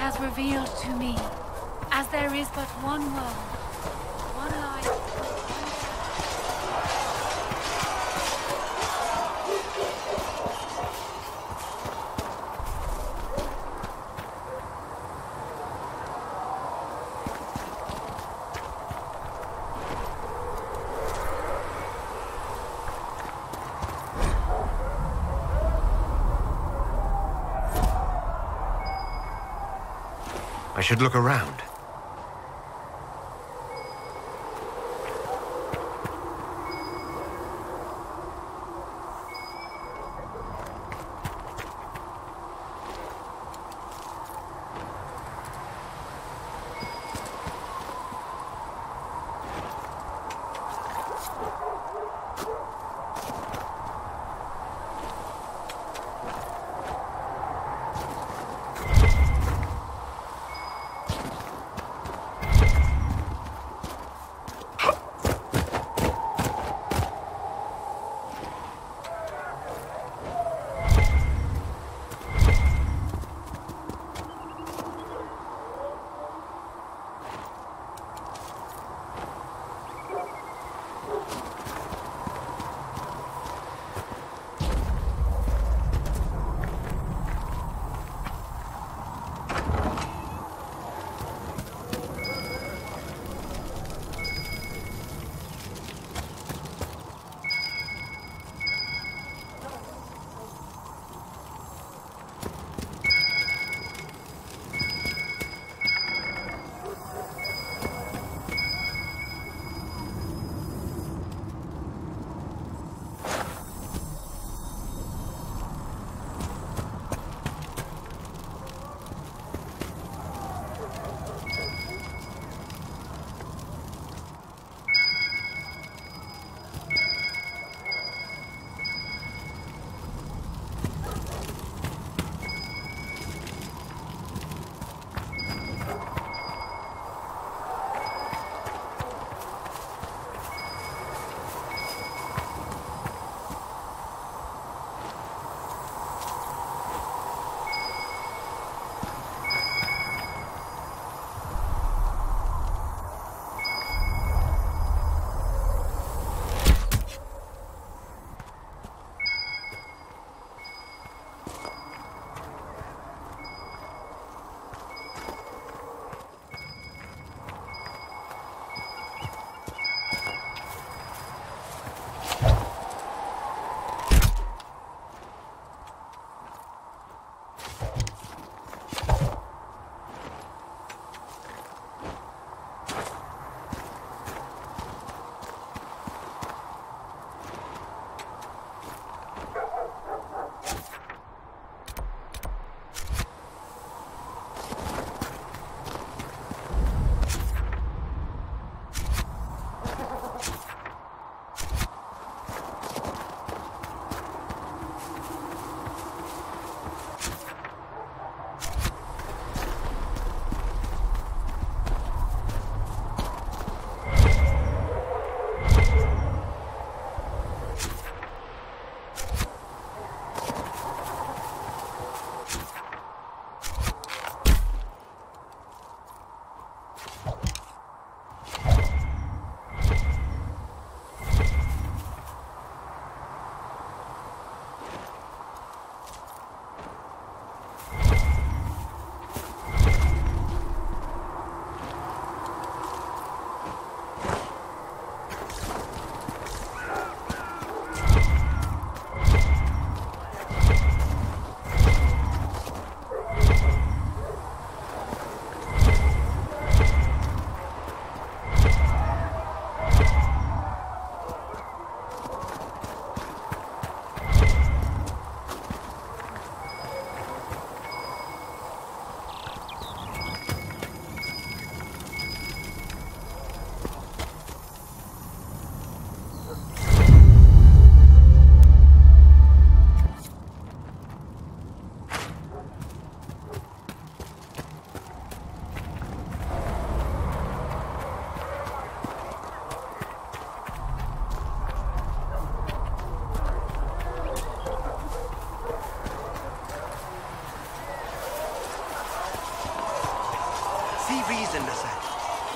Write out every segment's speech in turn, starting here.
has revealed to me, as there is but one world, one life. I should look around.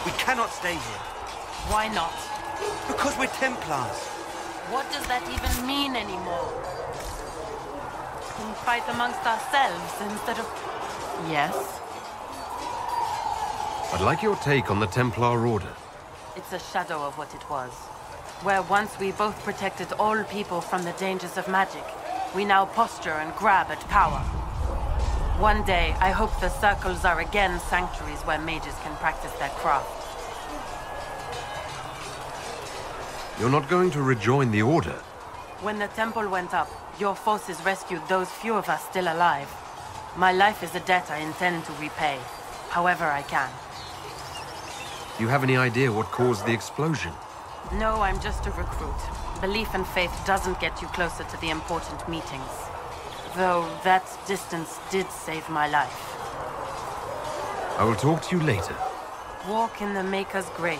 We cannot stay here. Why not? Because we're Templars. What does that even mean anymore? We fight amongst ourselves instead of... Yes? I'd like your take on the Templar Order. It's a shadow of what it was. Where once we both protected all people from the dangers of magic, we now posture and grab at power. One day, I hope the circles are again sanctuaries where mages can practice their craft. You're not going to rejoin the Order? When the temple went up, your forces rescued those few of us still alive. My life is a debt I intend to repay, however I can. Do you have any idea what caused the explosion? No, I'm just a recruit. Belief and faith doesn't get you closer to the important meetings. Though that distance did save my life. I will talk to you later. Walk in the Maker's grace.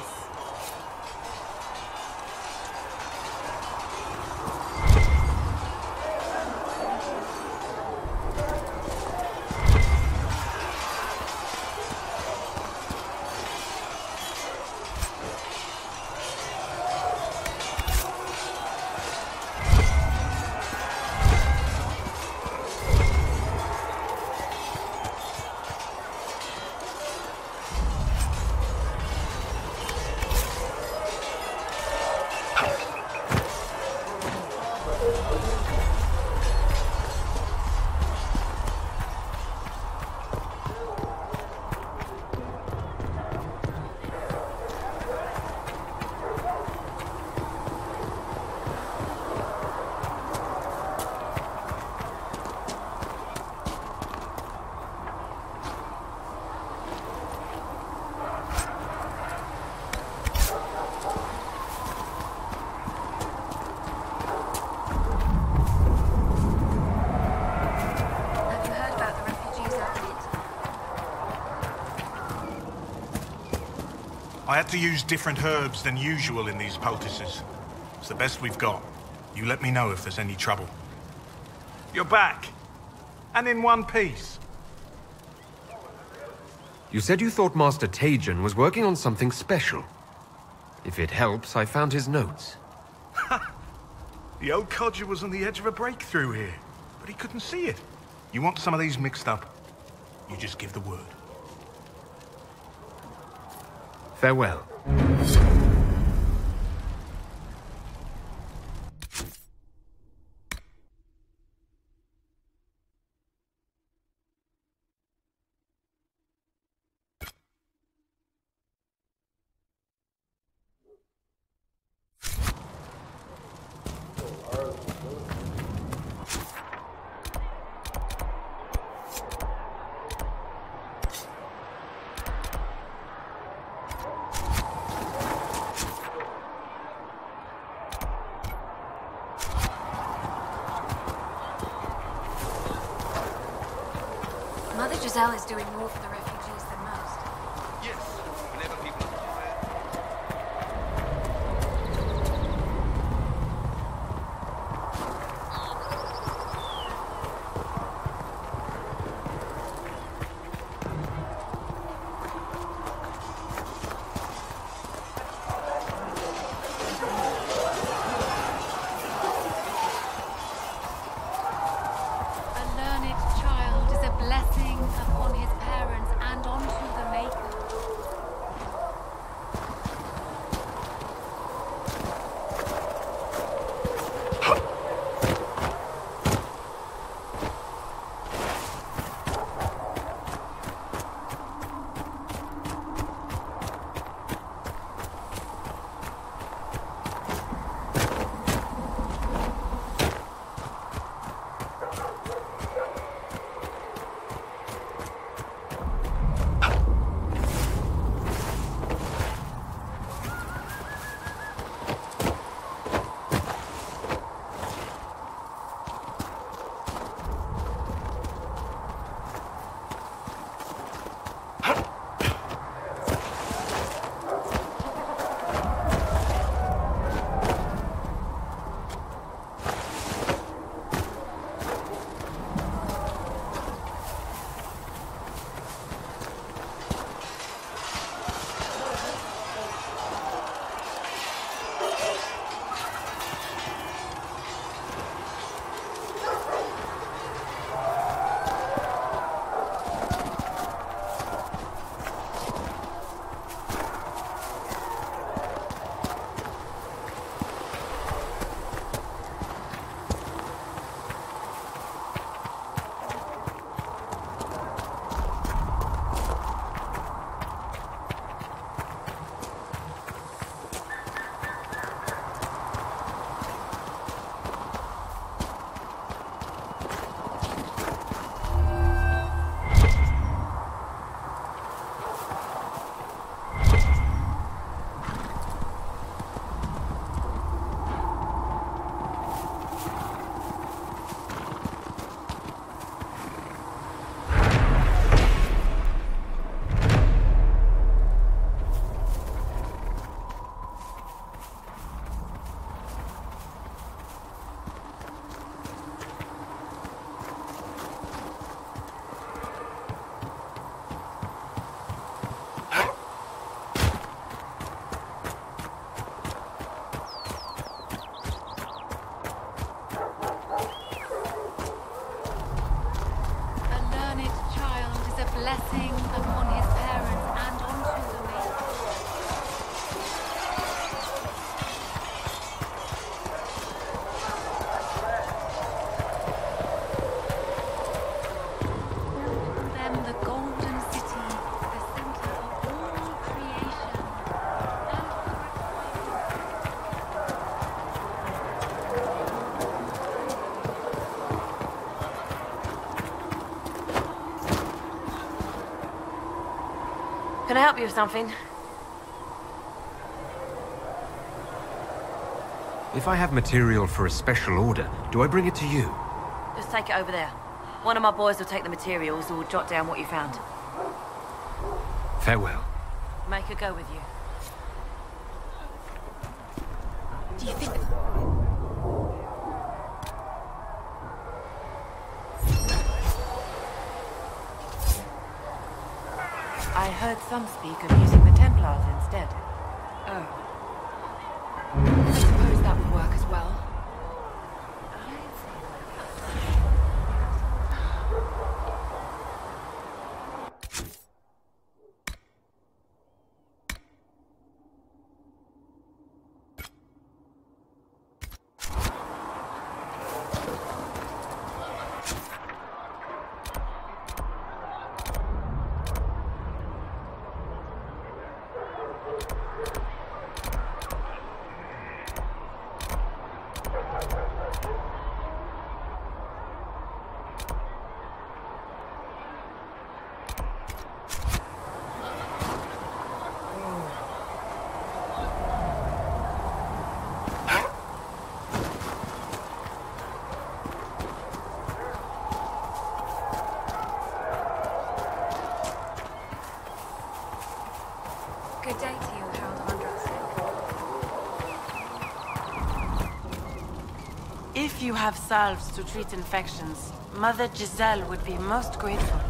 I had to use different herbs than usual in these poultices. It's the best we've got. You let me know if there's any trouble. You're back. And in one piece. You said you thought Master Tajan was working on something special. If it helps, I found his notes. The old codger was on the edge of a breakthrough here, but he couldn't see it. You want some of these mixed up? You just give the word. Farewell. Mother Giselle is doing more for the refugees than most. Yes, whenever people are tired. A learned child is a blessing upon his parents help you with something? If I have material for a special order, do I bring it to you? Just take it over there. One of my boys will take the materials or jot down what you found. Farewell. Make her go with you. Do you think... I heard some speak of using the Templars instead. Oh. I suppose that would work as well. Good day to you, Count Andraste. If you have salves to treat infections, Mother Giselle would be most grateful.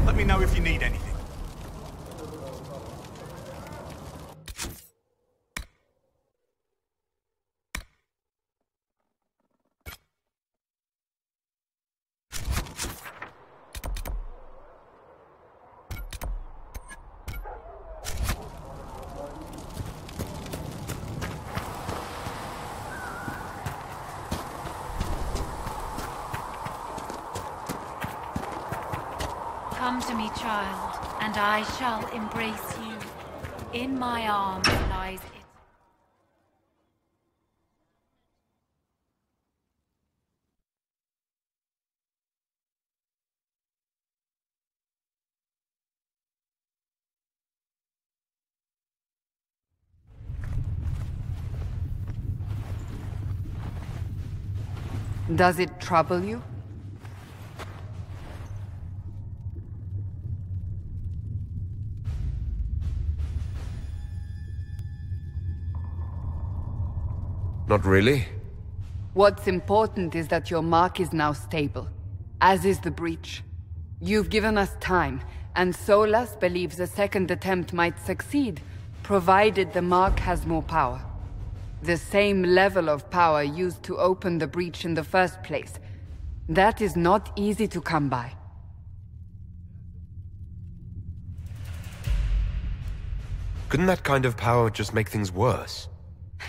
Let me know if you need anything. Come to me, child, and I shall embrace you. In my arms lies it. Does it trouble you? Not really. What's important is that your mark is now stable, as is the breach. You've given us time, and Solas believes a second attempt might succeed, provided the mark has more power. The same level of power used to open the breach in the first place. That is not easy to come by. Couldn't that kind of power just make things worse?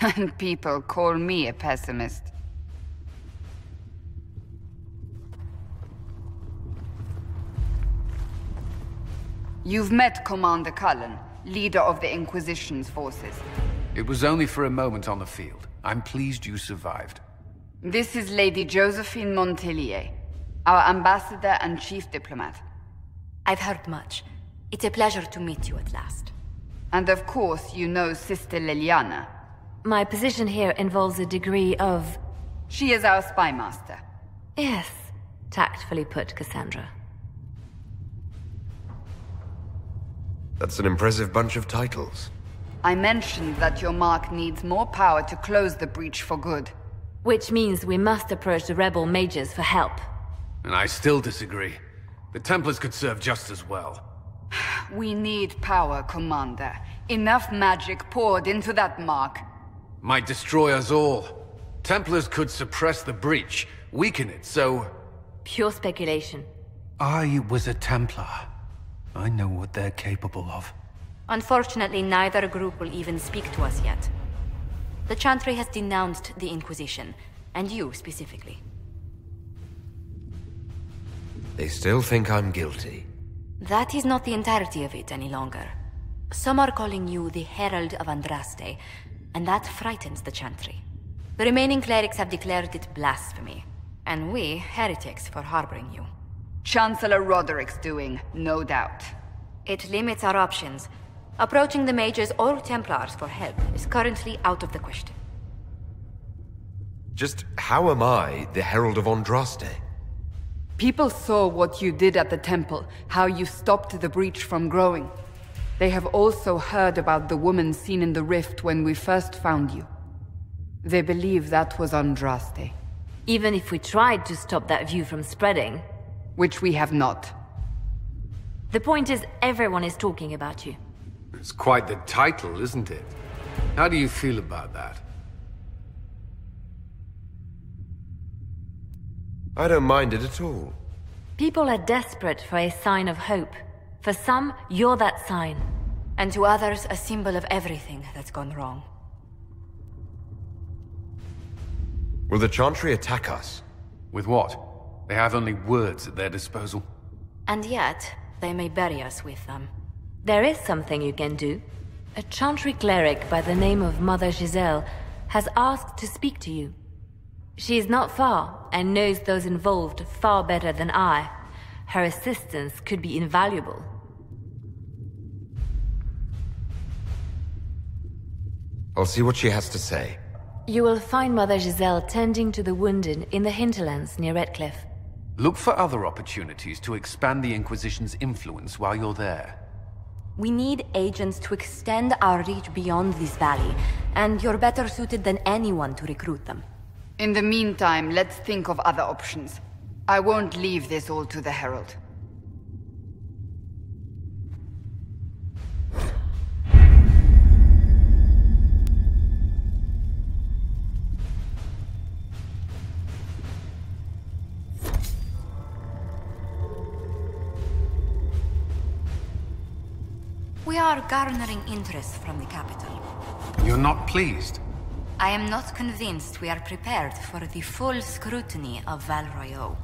And people call me a pessimist. You've met Commander Cullen, leader of the Inquisition's forces. It was only for a moment on the field. I'm pleased you survived. This is Lady Josephine Montelier, our ambassador and chief diplomat. I've heard much. It's a pleasure to meet you at last. And of course, you know Sister Liliana. My position here involves a degree of... She is our spy master. Yes, tactfully put, Cassandra. That's an impressive bunch of titles. I mentioned that your mark needs more power to close the breach for good. Which means we must approach the rebel mages for help. And I still disagree. The Templars could serve just as well. We need power, Commander. Enough magic poured into that mark. Might destroy us all. Templars could suppress the breach, weaken it, so... Pure speculation. I was a Templar. I know what they're capable of. Unfortunately, neither group will even speak to us yet. The Chantry has denounced the Inquisition, and you specifically. They still think I'm guilty. That is not the entirety of it any longer. Some are calling you the Herald of Andraste, and that frightens the Chantry. The remaining clerics have declared it blasphemy, and we, heretics, for harboring you. Chancellor Roderick's doing, no doubt. It limits our options. Approaching the mages or Templars for help is currently out of the question. Just how am I the Herald of Andraste? People saw what you did at the temple, how you stopped the breach from growing. They have also heard about the woman seen in the rift when we first found you. They believe that was Andraste. Even if we tried to stop that view from spreading. Which we have not. The point is, everyone is talking about you. It's quite the title, isn't it? How do you feel about that? I don't mind it at all. People are desperate for a sign of hope. For some, you're that sign. And to others, a symbol of everything that's gone wrong. Will the Chantry attack us? With what? They have only words at their disposal. And yet, they may bury us with them. There is something you can do. A Chantry cleric by the name of Mother Giselle has asked to speak to you. She is not far, and knows those involved far better than I. Her assistance could be invaluable. I'll see what she has to say. You will find Mother Giselle tending to the wounded in the hinterlands near Redcliffe. Look for other opportunities to expand the Inquisition's influence while you're there. We need agents to extend our reach beyond this valley, and you're better suited than anyone to recruit them. In the meantime, let's think of other options. I won't leave this all to the Herald. We are garnering interest from the capital. You're not pleased? I am not convinced we are prepared for the full scrutiny of Val Royeaux.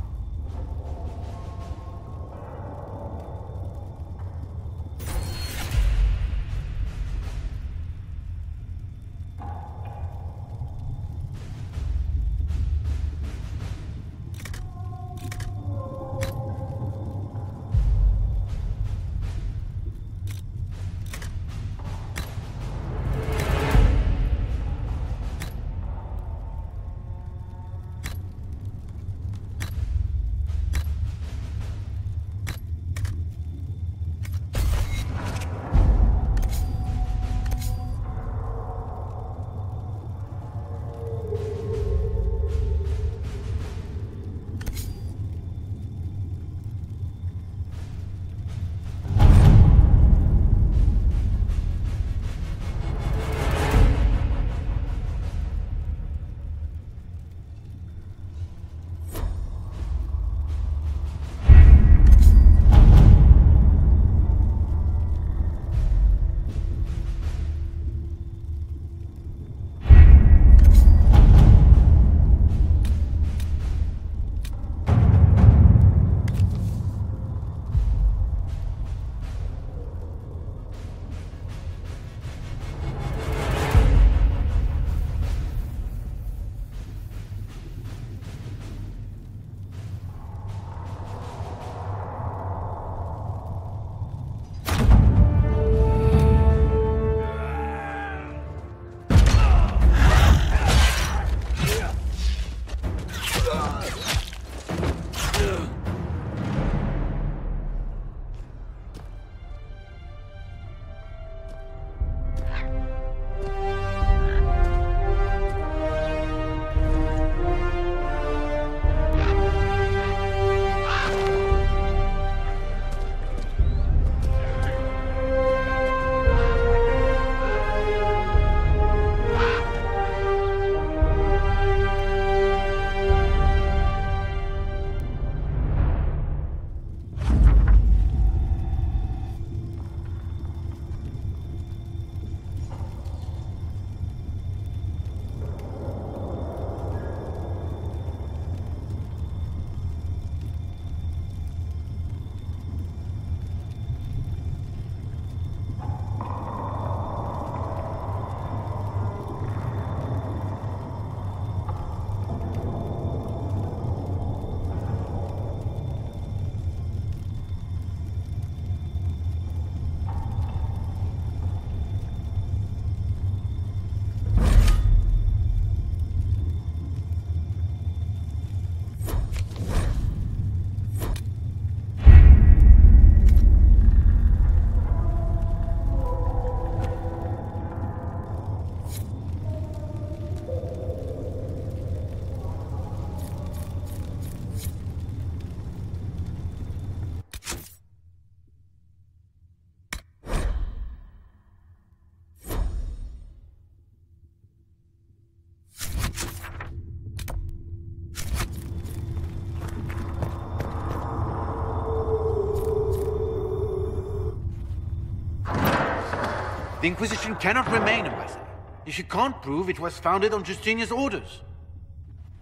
The Inquisition cannot remain, Ambassador, if you can't prove it was founded on Justinia's orders.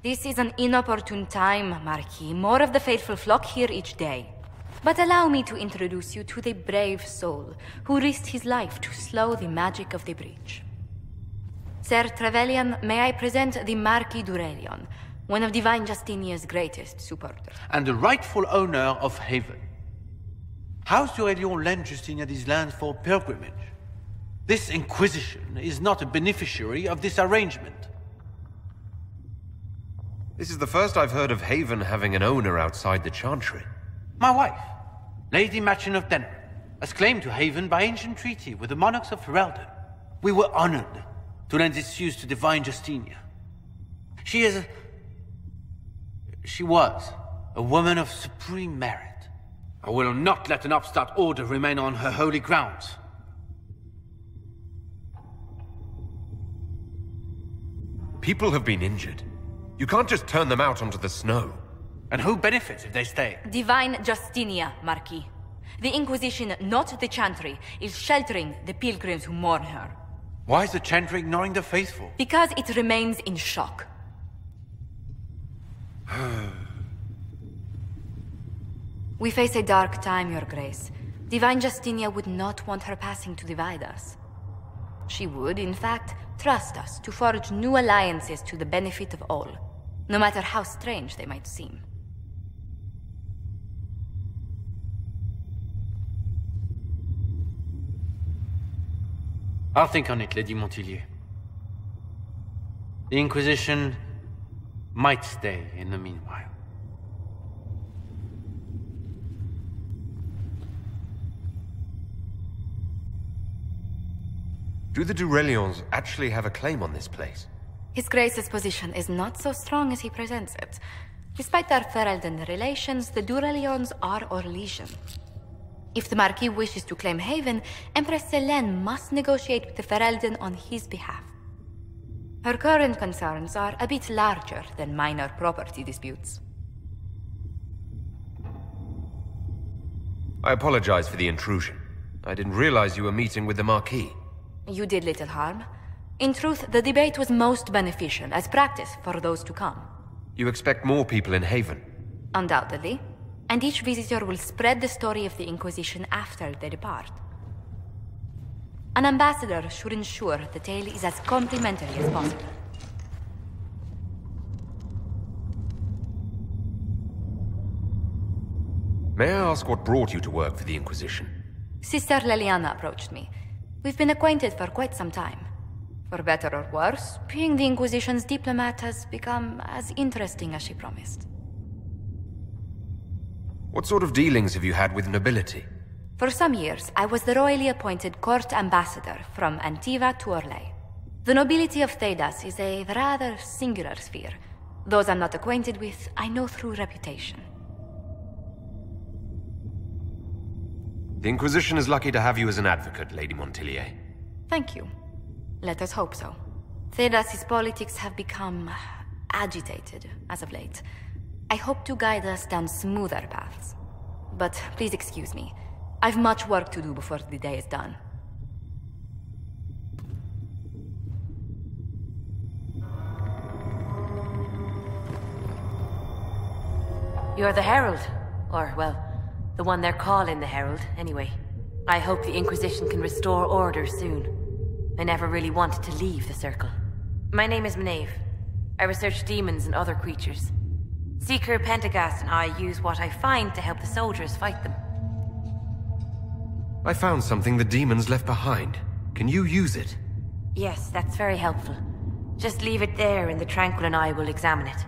This is an inopportune time, Marquis. More of the faithful flock here each day. But allow me to introduce you to the brave soul who risked his life to slow the magic of the breach. Sir Trevelyan, may I present the Marquis d'Aurelion, one of Divine Justinia's greatest supporters. And the rightful owner of Haven. House d'Aurelion lent Justinia these lands for pilgrimage. This Inquisition is not a beneficiary of this arrangement. This is the first I've heard of Haven having an owner outside the Chantry. My wife, Lady Machin of Denner, has claimed to Haven by ancient treaty with the monarchs of Ferelden. We were honored to lend its use to Divine Justinia. She was a woman of supreme merit. I will not let an upstart order remain on her holy grounds. People have been injured. You can't just turn them out onto the snow. And who benefits if they stay? Divine Justinia, Marquis. The Inquisition, not the Chantry, is sheltering the pilgrims who mourn her. Why is the Chantry ignoring the faithful? Because it remains in shock. We face a dark time, Your Grace. Divine Justinia would not want her passing to divide us. She would, in fact, trust us to forge new alliances to the benefit of all, no matter how strange they might seem. I'll think on it, Lady Montillier. The Inquisition might stay in the meanwhile. Do the d'Aurelions actually have a claim on this place? His Grace's position is not so strong as he presents it. Despite their Ferelden relations, the d'Aurelions are Orlesian. If the Marquis wishes to claim Haven, Empress Selene must negotiate with the Ferelden on his behalf. Her current concerns are a bit larger than minor property disputes. I apologize for the intrusion. I didn't realize you were meeting with the Marquis. You did little harm. In truth, the debate was most beneficial as practice for those to come. You expect more people in Haven? Undoubtedly. And each visitor will spread the story of the Inquisition after they depart. An ambassador should ensure the tale is as complimentary as possible. May I ask what brought you to work for the Inquisition? Sister Leliana approached me. We've been acquainted for quite some time. For better or worse, being the Inquisition's diplomat has become as interesting as she promised. What sort of dealings have you had with nobility? For some years, I was the royally appointed court ambassador from Antiva to Orlais. The nobility of Thedas is a rather singular sphere. Those I'm not acquainted with, I know through reputation. The Inquisition is lucky to have you as an advocate, Lady Montillier. Thank you. Let us hope so. Thedas' politics have become agitated as of late. I hope to guide us down smoother paths. But please excuse me. I've much work to do before the day is done. You're the Herald. Or, well, the one they're calling the Herald, anyway. I hope the Inquisition can restore order soon. I never really wanted to leave the Circle. My name is Maeve. I research demons and other creatures. Seeker, Pentagast, and I use what I find to help the soldiers fight them. I found something the demons left behind. Can you use it? Yes, that's very helpful. Just leave it there and the Tranquil and I will examine it.